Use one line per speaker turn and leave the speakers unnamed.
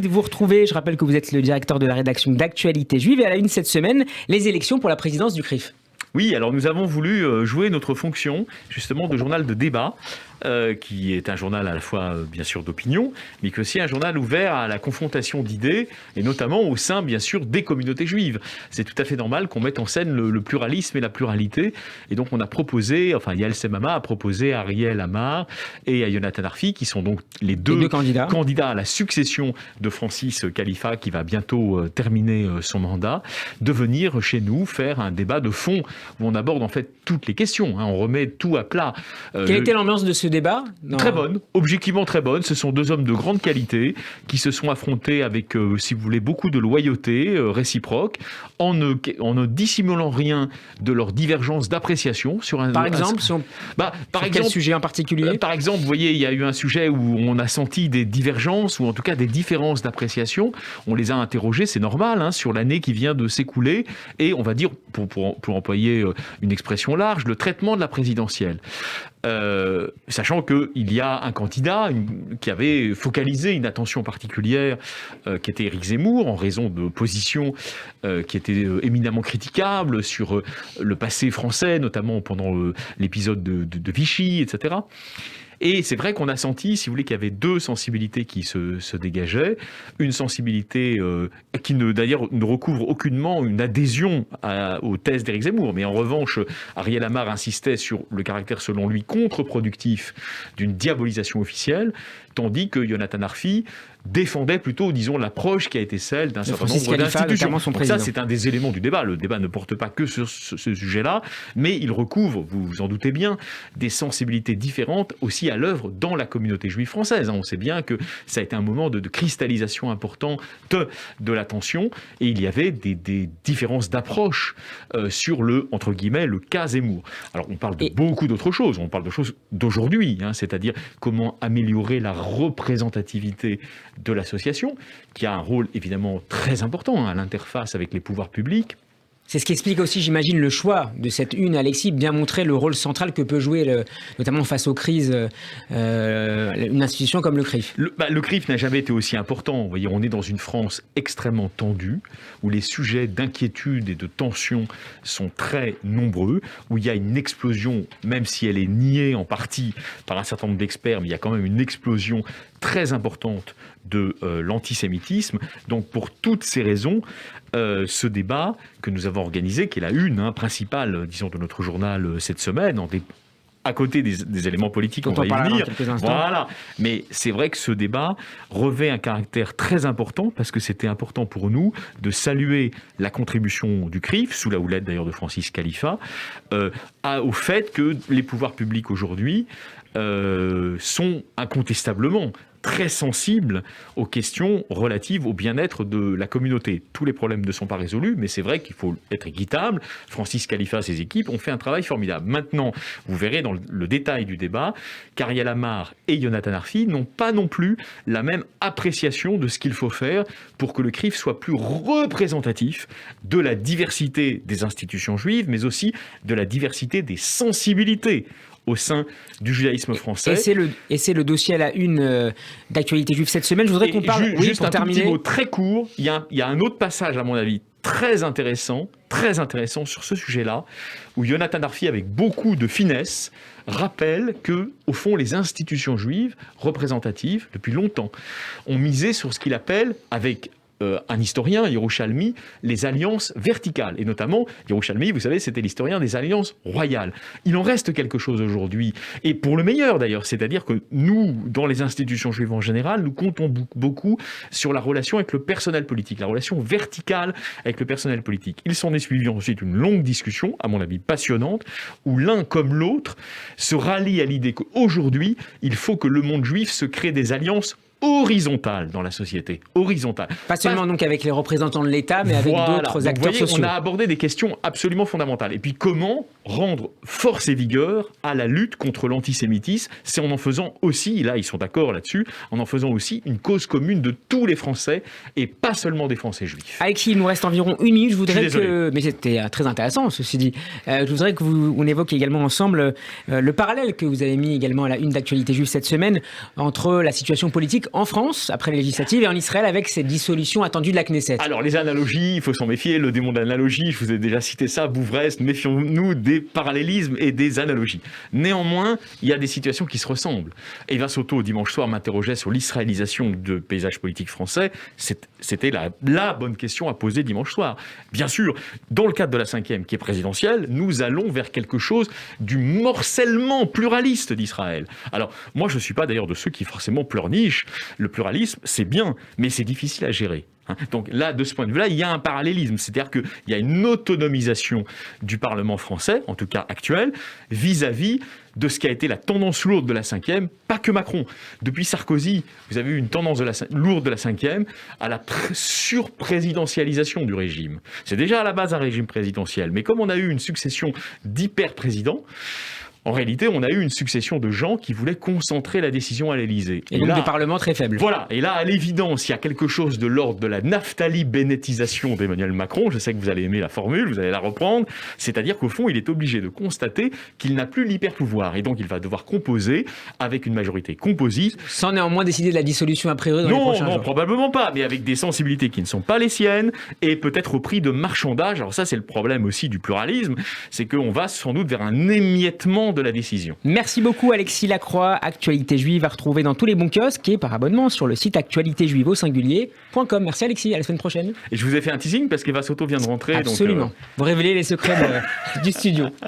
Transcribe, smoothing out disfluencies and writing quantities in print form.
de vous retrouver. Je rappelle que vous êtes le directeur de la rédaction d'Actualité Juive et à la une cette semaine, les élections pour la présidence du CRIF.
Oui, alors nous avons voulu jouer notre fonction justement de journal de débat, qui est un journal à la fois bien sûr d'opinion, mais qui est aussi un journal ouvert à la confrontation d'idées, et notamment au sein bien sûr des communautés juives. C'est tout à fait normal qu'on mette en scène le pluralisme et la pluralité, et donc on a proposé, enfin Yael Semama a proposé à Ariel Amar et à Yonatan Arfi, qui sont donc les deux candidats à la succession de Francis Khalifa, qui va bientôt terminer son mandat, de venir chez nous faire un débat de fond, où on aborde en fait toutes les questions, on remet tout à plat.
Quelle était l'ambiance de ce débat ?
Très bonne, objectivement très bonne. Ce sont deux hommes de grande qualité qui se sont affrontés avec, si vous voulez, beaucoup de loyauté réciproque, en ne dissimulant rien de leur divergence d'appréciation sur un.
Par exemple, sur quel sujet en particulier ?
Par exemple, vous voyez, il y a eu un sujet où on a senti des divergences ou en tout cas des différences d'appréciation. On les a interrogés, c'est normal, sur l'année qui vient de s'écouler et on va dire, pour employer une expression large, le traitement de la présidentielle. Sachant qu'il y a un candidat qui avait focalisé une attention particulière, qui était Éric Zemmour, en raison de positions qui étaient éminemment critiquables sur le passé français, notamment pendant l'épisode de Vichy, etc. Et c'est vrai qu'on a senti, si vous voulez, qu'il y avait deux sensibilités qui se dégageaient. Une sensibilité qui d'ailleurs ne recouvre aucunement une adhésion aux thèses d'Éric Zemmour. Mais en revanche, Ariel Amar insistait sur le caractère, selon lui, contre-productif d'une diabolisation officielle, tandis que Yonatan Arfi défendait plutôt, disons, l'approche qui a été celle d'un certain nombre d'institutions. Donc ça, c'est un des éléments du débat. Le débat ne porte pas que sur ce sujet-là, mais il recouvre, vous vous en doutez bien, des sensibilités différentes aussi à l'œuvre dans la communauté juive française. On sait bien que ça a été un moment de cristallisation importante de la tension, et il y avait des différences d'approche sur entre guillemets, le cas Zemmour. Alors, on parle de beaucoup d'autres choses. On parle de choses d'aujourd'hui, c'est-à-dire comment améliorer la représentativité de l'association, qui a un rôle évidemment très important à l'interface avec les pouvoirs publics.
C'est ce qui explique aussi, j'imagine, le choix de cette une, Alexis, bien montrer le rôle central que peut jouer, notamment face aux crises, une institution comme le CRIF.
Le CRIF n'a jamais été aussi important. Vous voyez, on est dans une France extrêmement tendue, où les sujets d'inquiétude et de tension sont très nombreux, où il y a une explosion, même si elle est niée en partie par un certain nombre d'experts, mais il y a quand même une explosion très importante de l'antisémitisme. Donc pour toutes ces raisons, ce débat que nous avons organisé, qui est la une principale, disons, de notre journal cette semaine, à côté des éléments politiques, on va y venir. Voilà. Mais c'est vrai que ce débat revêt un caractère très important, parce que c'était important pour nous de saluer la contribution du CRIF, sous la houlette d'ailleurs de Francis Khalifa, au fait que les pouvoirs publics aujourd'hui sont incontestablement très sensibles aux questions relatives au bien-être de la communauté. Tous les problèmes ne sont pas résolus, mais c'est vrai qu'il faut être équitable. Francis Khalifa et ses équipes ont fait un travail formidable. Maintenant, vous verrez dans le détail du débat qu'Ariel Amar et Yonatan Arfi n'ont pas non plus la même appréciation de ce qu'il faut faire pour que le CRIF soit plus représentatif de la diversité des institutions juives, mais aussi de la diversité des sensibilités au sein du judaïsme français.
Et c'est le dossier à la une d'Actualité Juive cette semaine. Je voudrais qu'on parle...
Juste un petit mot très court. Il y a un autre passage, à mon avis, très intéressant sur ce sujet-là, où Yonatan Arfi, avec beaucoup de finesse, rappelle que, au fond, les institutions juives représentatives, depuis longtemps, ont misé sur ce qu'il appelle, avec un historien, Yerushalmi, les alliances verticales. Et notamment, Yerushalmi, vous savez, c'était l'historien des alliances royales. Il en reste quelque chose aujourd'hui, et pour le meilleur d'ailleurs, c'est-à-dire que nous, dans les institutions juives en général, nous comptons beaucoup sur la relation avec le personnel politique, la relation verticale avec le personnel politique. Il s'en est suivi ensuite une longue discussion, à mon avis passionnante, où l'un comme l'autre se rallient à l'idée qu'aujourd'hui, il faut que le monde juif se crée des alliances horizontale dans la société, horizontale.
Pas seulement donc avec les représentants de l'État, mais avec d'autres acteurs sociaux.
On a abordé des questions absolument fondamentales. Et puis comment rendre force et vigueur à la lutte contre l'antisémitisme, c'est en faisant aussi, là ils sont d'accord là-dessus, en faisant aussi une cause commune de tous les Français et pas seulement des Français juifs.
Alexis, il nous reste environ une minute. Je voudrais mais c'était très intéressant ceci dit. Je voudrais qu'on évoque également ensemble le parallèle que vous avez mis également à la une d'Actualité Juive cette semaine entre la situation politique en France, après les législatives, et en Israël, avec cette dissolution attendue de la Knesset?
Alors, les analogies, il faut s'en méfier. Le démon de l'analogie, je vous ai déjà cité ça, Bouvresse, méfions-nous des parallélismes et des analogies. Néanmoins, il y a des situations qui se ressemblent. Eva Soto, dimanche soir, m'interrogeait sur l'israélisation du paysage politique français. C'était la bonne question à poser dimanche soir. Bien sûr, dans le cadre de la 5e, qui est présidentielle, nous allons vers quelque chose du morcellement pluraliste d'Israël. Alors, moi, je ne suis pas d'ailleurs de ceux qui forcément pleurnichent. Le pluralisme, c'est bien, mais c'est difficile à gérer. Donc là, de ce point de vue-là, il y a un parallélisme. C'est-à-dire qu'il y a une autonomisation du Parlement français, en tout cas actuel, vis-à-vis de ce qui a été la tendance lourde de la 5e, pas que Macron. Depuis Sarkozy, vous avez eu une tendance lourde de la 5e à la surprésidentialisation du régime. C'est déjà à la base un régime présidentiel, mais comme on a eu une succession d'hyper-présidents, en réalité, on a eu une succession de gens qui voulaient concentrer la décision à l'Élysée.
Et donc
là,
des parlements très faibles.
Voilà. Et là, à l'évidence, il y a quelque chose de l'ordre de la Naftali-Bennetisation d'Emmanuel Macron. Je sais que vous allez aimer la formule, vous allez la reprendre. C'est-à-dire qu'au fond, il est obligé de constater qu'il n'a plus l'hyper-pouvoir. Et donc, il va devoir composer avec une majorité composite.
Sans néanmoins décider de la dissolution a priori dans les prochains jours.
Non, probablement pas. Mais avec des sensibilités qui ne sont pas les siennes et peut-être au prix de marchandage. Alors ça, c'est le problème aussi du pluralisme. C'est qu'on va sans doute vers un émiettement de la décision.
Merci beaucoup Alexis Lacroix. Actualité juive à retrouver dans tous les bons kiosques et par abonnement sur le site actualitéjuive au singulier.com. Merci Alexis, à la semaine prochaine.
Et je vous ai fait un teasing parce qu'Eva Soto vient de rentrer.
Absolument.
Donc,
Vous révélez les secrets du studio.